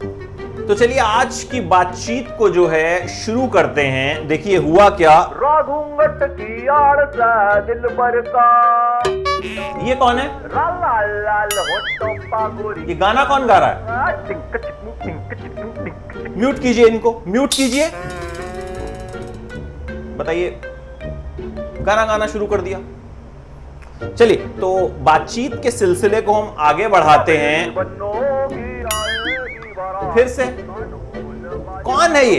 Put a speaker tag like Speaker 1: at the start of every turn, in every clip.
Speaker 1: तो चलिए आज की बातचीत को जो है शुरू करते हैं। देखिए हुआ क्या।
Speaker 2: घूंघट की आड़ से दिल भर का
Speaker 1: ये कौन है?
Speaker 2: लाल लाल होठों पा गोरी।
Speaker 1: ये गाना कौन गा रहा है? म्यूट कीजिए इनको, म्यूट कीजिए। बताइए, गाना गाना शुरू कर दिया। चलिए तो बातचीत के सिलसिले को हम आगे बढ़ाते हैं। फिर से कौन है ये?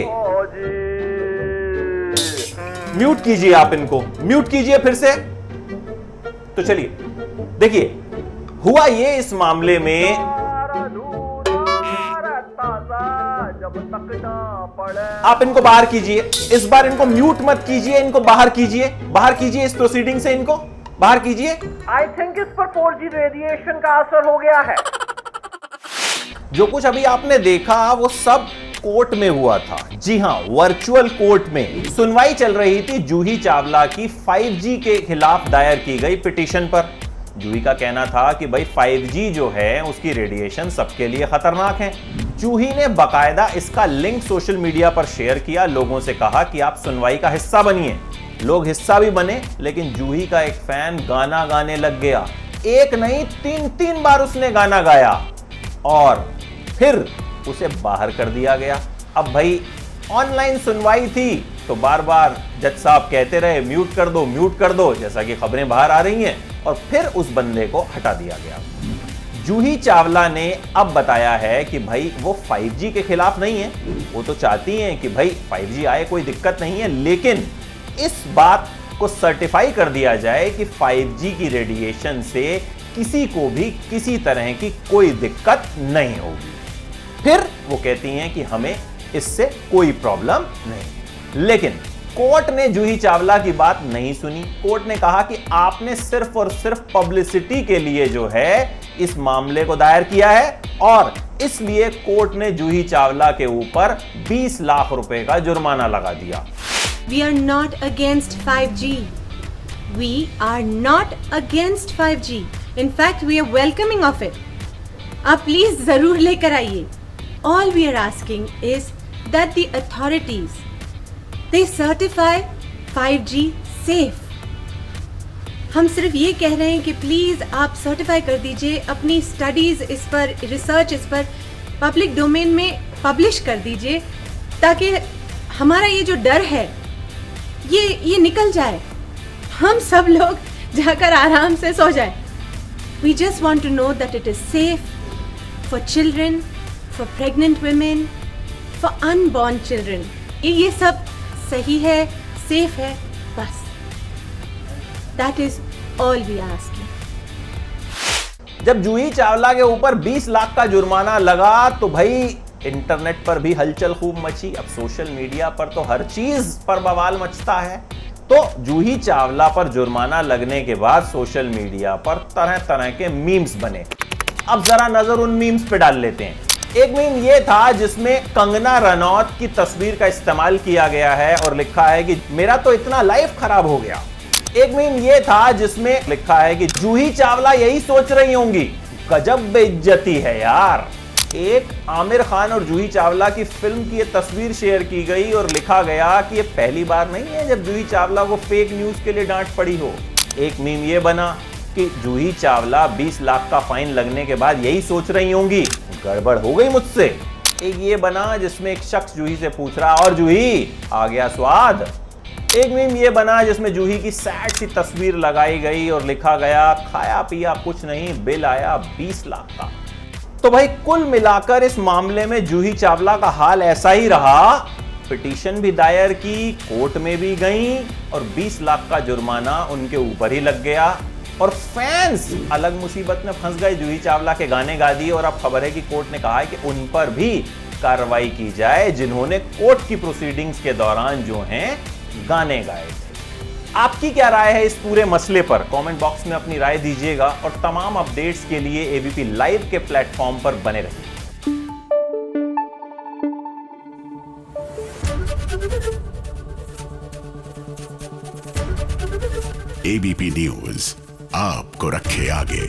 Speaker 1: म्यूट कीजिए आप इनको, म्यूट कीजिए फिर से। तो चलिए देखिए हुआ ये इस मामले में। आप इनको बाहर कीजिए, इस बार इनको म्यूट मत कीजिए, इनको बाहर कीजिए, बाहर कीजिए इस प्रोसीडिंग से, इनको बाहर कीजिए।
Speaker 2: आई थिंक इस पर 4G रेडिएशन का असर हो गया है।
Speaker 1: जो कुछ अभी आपने देखा वो सब कोर्ट में हुआ था। जी हां, वर्चुअल कोर्ट में सुनवाई चल रही थी जूही चावला की 5G के खिलाफ दायर की गई पिटीशन पर। जूही का कहना था कि भाई 5G जो है उसकी रेडिएशन सबके लिए खतरनाक है। जूही ने बाकायदा इसका लिंक सोशल मीडिया पर शेयर किया, लोगों से कहा कि आप सुनवाई का हिस्सा बनिए। लोग हिस्सा भी बने, लेकिन जूही का एक फैन गाना गाने लग गया। एक नहीं 3 बार उसने गाना गाया और फिर उसे बाहर कर दिया गया। अब भाई ऑनलाइन सुनवाई थी तो बार बार जज साहब कहते रहे म्यूट कर दो, म्यूट कर दो, जैसा कि खबरें बाहर आ रही हैं, और फिर उस बंदे को हटा दिया गया। जूही चावला ने अब बताया है कि भाई वो 5G के खिलाफ नहीं है, वो तो चाहती हैं कि भाई 5G आए, कोई दिक्कत नहीं है, लेकिन इस बात को सर्टिफाई कर दिया जाए कि 5G की रेडिएशन से किसी को भी किसी तरह की कोई दिक्कत नहीं होगी। फिर वो कहती हैं कि हमें इससे कोई प्रॉब्लम नहीं। लेकिन कोर्ट ने जूही चावला की बात नहीं सुनी। कोर्ट ने कहा कि आपने सिर्फ और सिर्फ पब्लिसिटी के लिए जो है इस मामले को दायर किया है और इसलिए कोर्ट ने जूही चावला के ऊपर 20 लाख रुपए का जुर्माना लगा दिया।
Speaker 3: We are not against 5G. We are not against 5G. In fact, we are welcoming of it. आप प्लीज जरूर लेकर आइए। All we are asking is that the authorities they certify 5G safe. हम सिर्फ ये कह रहे हैं कि प्लीज आप सर्टिफाई कर दीजिए, अपनी स्टडीज इस पर, रिसर्च इस पर पब्लिक डोमेन में पब्लिश कर दीजिए, ताकि हमारा ये जो डर है ये निकल जाए, हम सब लोग जाकर आराम से सो जाए। We just want to know that it is safe for children, for pregnant women, for unborn children. ये सब सही है, सेफ है, बस। That is all we are asking.
Speaker 1: जब जूही चावला के ऊपर 20 लाख का जुर्माना लगा तो भाई इंटरनेट पर भी हलचल खूब मची। अब सोशल मीडिया पर तो हर चीज पर बवाल मचता है। तो जूही चावला पर जुर्माना लगने के बाद सोशल मीडिया पर तरह तरह के मीम्स बने। अब जरा नजर उन मीम्स पे डाल लेते हैं। एक मीम ये था जिसमें कंगना रनौत की तस्वीर का इस्तेमाल किया गया है और लिखा है कि मेरा तो इतना लाइफ खराब हो गया। एक मीम ये था जिसमें लिखा है कि जूही चावला यही सोच रही होंगी, गजब बेइज्जती है यार। एक आमिर खान और जूही चावला की फिल्म की ये तस्वीर शेयर की गई और लिखा गया कि ये पहली बार नहीं है जब जूही चावला को फेक न्यूज के लिए डांट पड़ी हो। एक मीम ये बना कि जूही चावला 20 लाख का फाइन लगने के बाद यही सोच रही होंगी, गड़बड़ हो गई मुझसे। एक ये बना जिसमें एक शख्स जूही से पूछ रहा, और जूही आ गया स्वाद। एक मीम ये बना जिसमें जूही की सैड सी तस्वीर लगाई गई और लिखा गया खाया पिया कुछ नहीं, बिल आया 20 लाख का। तो भाई कुल मिलाकर इस मामले में जूही चावला का हाल ऐसा ही रहा। पिटीशन भी दायर की, कोर्ट में भी गई और 20 लाख का जुर्माना उनके ऊपर ही लग गया और फैंस अलग मुसीबत में फंस गए। जूही चावला के गाने गा दिए और अब खबर है कि कोर्ट ने कहा है कि उन पर भी कार्रवाई की जाए जिन्होंने कोर्ट की प्रोसीडिंग्स के दौरान जो हैं गाने गाए थे। आपकी क्या राय है इस पूरे मसले पर? कमेंट बॉक्स में अपनी राय दीजिएगा और तमाम अपडेट्स के लिए एबीपी लाइव के प्लेटफॉर्म पर बने रहिए।
Speaker 4: एबीपी न्यूज आपको रखे आगे।